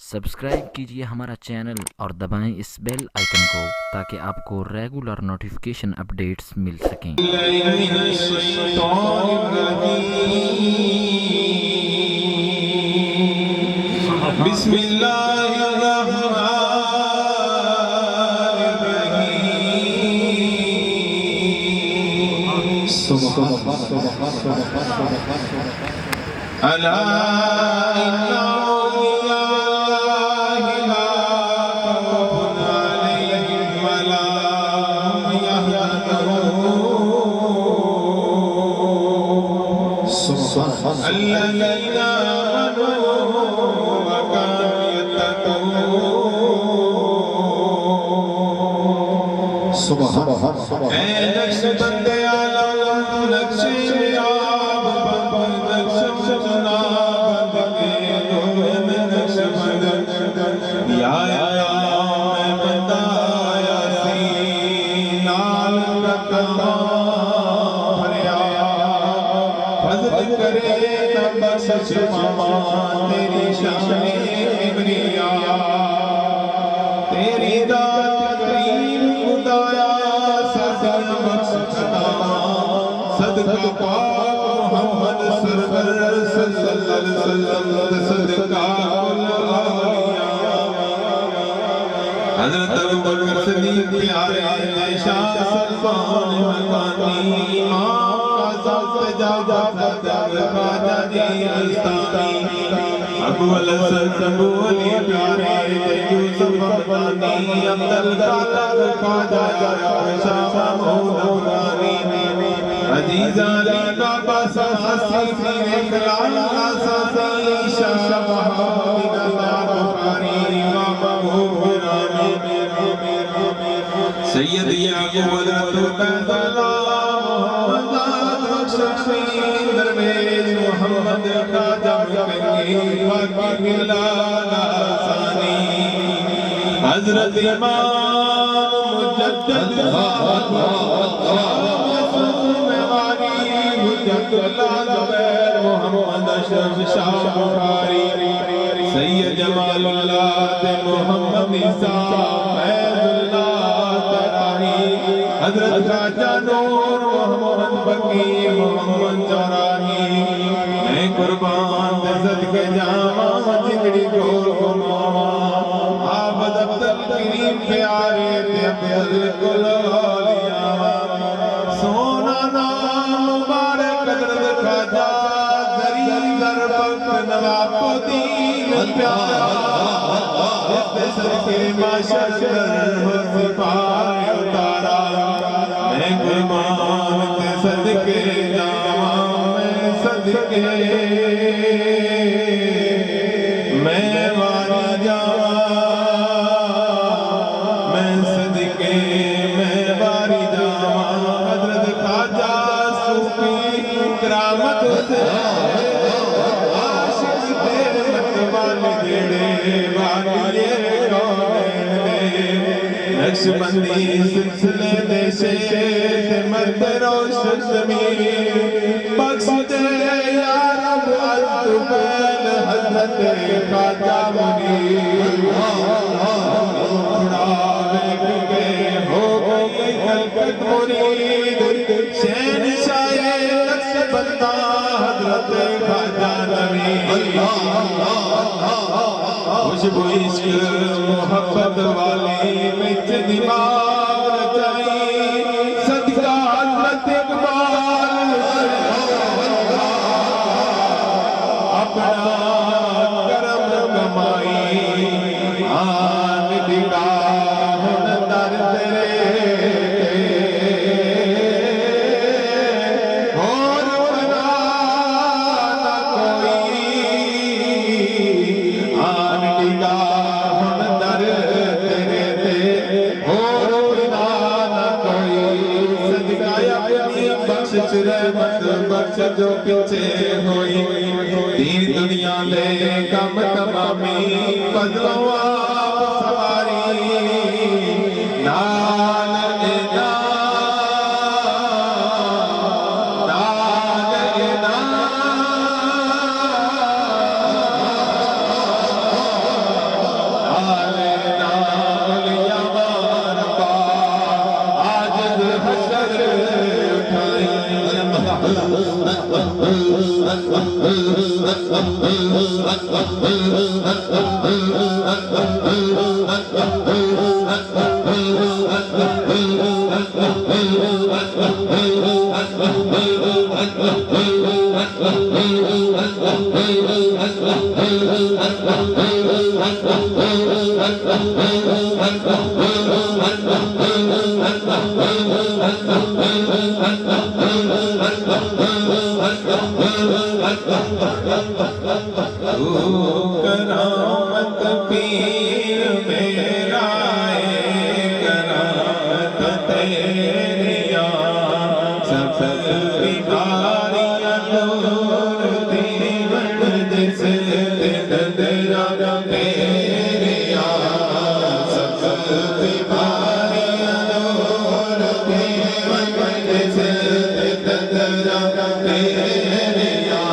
Subscribe कीजिए हमारा channel और दबाएं इस बेल आइकन को ताकि आपको रेगुलर नोटिफिकेशन अपडेट्स मिल सकें। तेरी शान तेरी दात करीम खुदाया सदका पाक मोहम्मद सरवर सल्लल्लाहु अलैहि सदका हज़रत अबू बकर सिद्दीक़ प्यारे शाह सल्मान मकानी अबू अली प्यारे यूसुफ मदानी अब्दुल कादर ख्वाजा शाह मौलानी अजीज अली बाबा सासी इकराम सासी शाह मोहम्मद बुखारी बाबा सैयद याकूब हज़रत मोहम्मद खाजा हज़रत इमाम मुजद्दिद मोहम्मद अशरफ शाह बुखारी सैयद जमालुल्लाह मोहम्मद ईसा फैजुल्लाह तरानी हज़रत खाजा नूर मोहम्मद बकी मोहम्मद जरानी मैं कुर्बान दे सदके जावा जिंदड़ी को मावा आबद अब्दुल करीम प्यारे ते अब्दुल कुल औलिया सोना नाम मुबारक हज़रत खाजा जरी ज़रबक नवाबुद्दीन प्यारा जिसके सदके माशर हो सिपाही उतारा मैं कुर्बान दे सदके जावा मैं सदके मैं वारी जावा मैं सदके मैं वारी जावा हज़रत खाजा सूफी करामत से आशिक तेरे मतवाले जेड़े वाली नक्शबंदी सिलसिले दे शेर मर्द रोशन ज़मीन बख्श दे या रब अल-तुबैल हज़रत खाजा मुनीर उड़ावे के हो गई खलकत मुरीद शहंशाह नक्शबंदा हज़रत खाजा नवीन खुशबू इश्क मोहब्बत वाली मिच दिमाग रचाई सदका हज़रत इकबाल अपना करम कमाई आन दिला हुन दर तेरे और बना ना कोई आन दिला हुन दर तेरे और बना ना कोई सदका अपनी बख्श रहमत बख्श जो पीछे होई दीन दुनिया ले कम तमामी फजलों आप सवारी नाल करामत पीर मेरा करामत तेरिया सब बिहारिया दूर दीवन जिस ददरा तेरिया सब बिहारिया दूर दीवन जिस ददरा तेरिया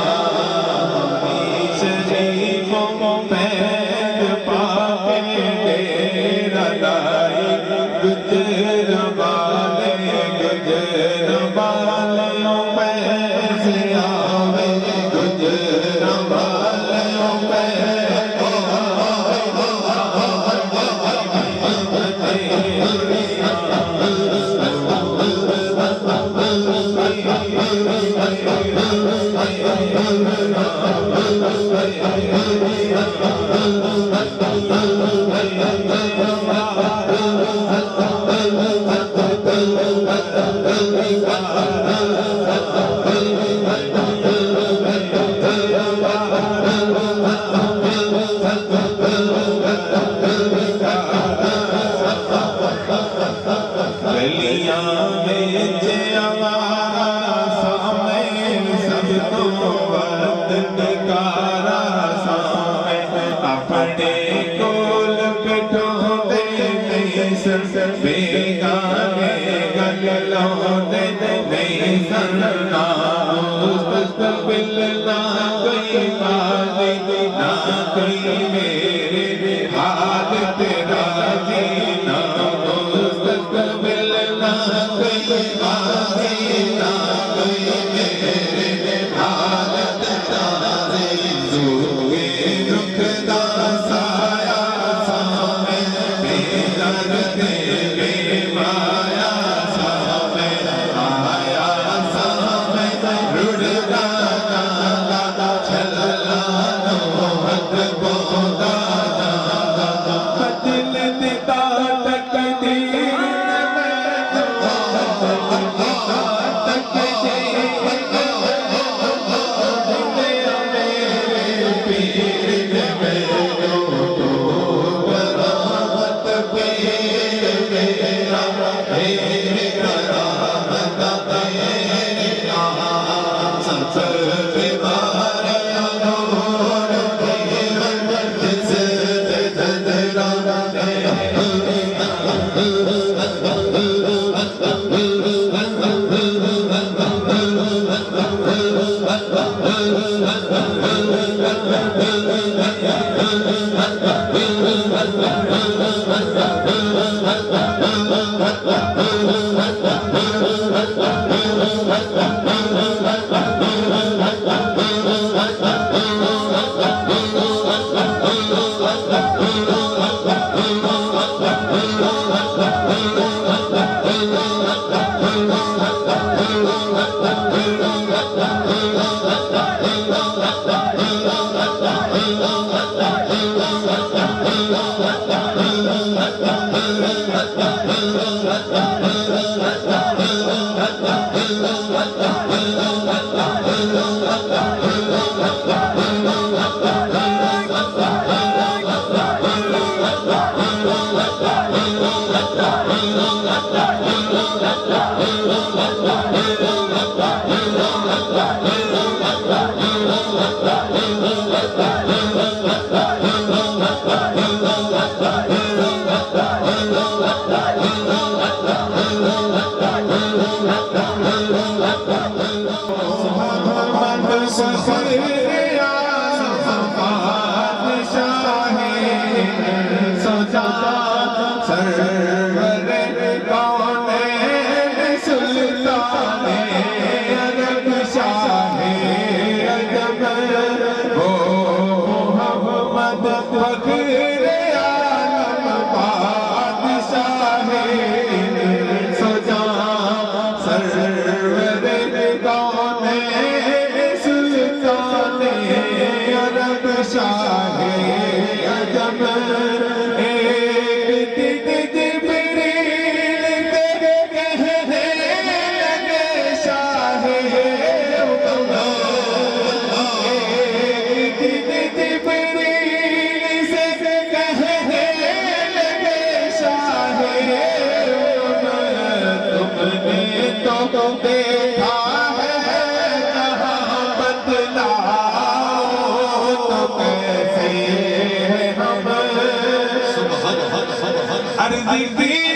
शरीफों पैद पाके तेरा लाई गुजर वाले पैसे आवे गुजर वाले गलियां में आवारा सामे सब तो वक्त निकारा सामे अपने कोल बिठोंदे नहीं सन बेगाने गलोंदे नहीं सन्ना मुस्तकबिल ना कोई बाजी ना कोई मेरे हाल तेरा जीना मुस्तकबिल ना कोई बाजी ना कोई मेरे हाल तेरा जीना रुख दा साया सामे मेरा तेरे माया सामे आया सामे रुड़दा दादा चलला नो हक बोदा बदल दिता तकदीर फख्र आलम बादशाह सजा सरवर कौनैन सुल्तान अरब शाह अजम एक दिन जिब्रील के कहने लगे शाह एक दिन जिब्रील से कहने लगे शाह तुमने तो देखा है जहाँ बतलाओ तो कैसे हम अर्ज़ की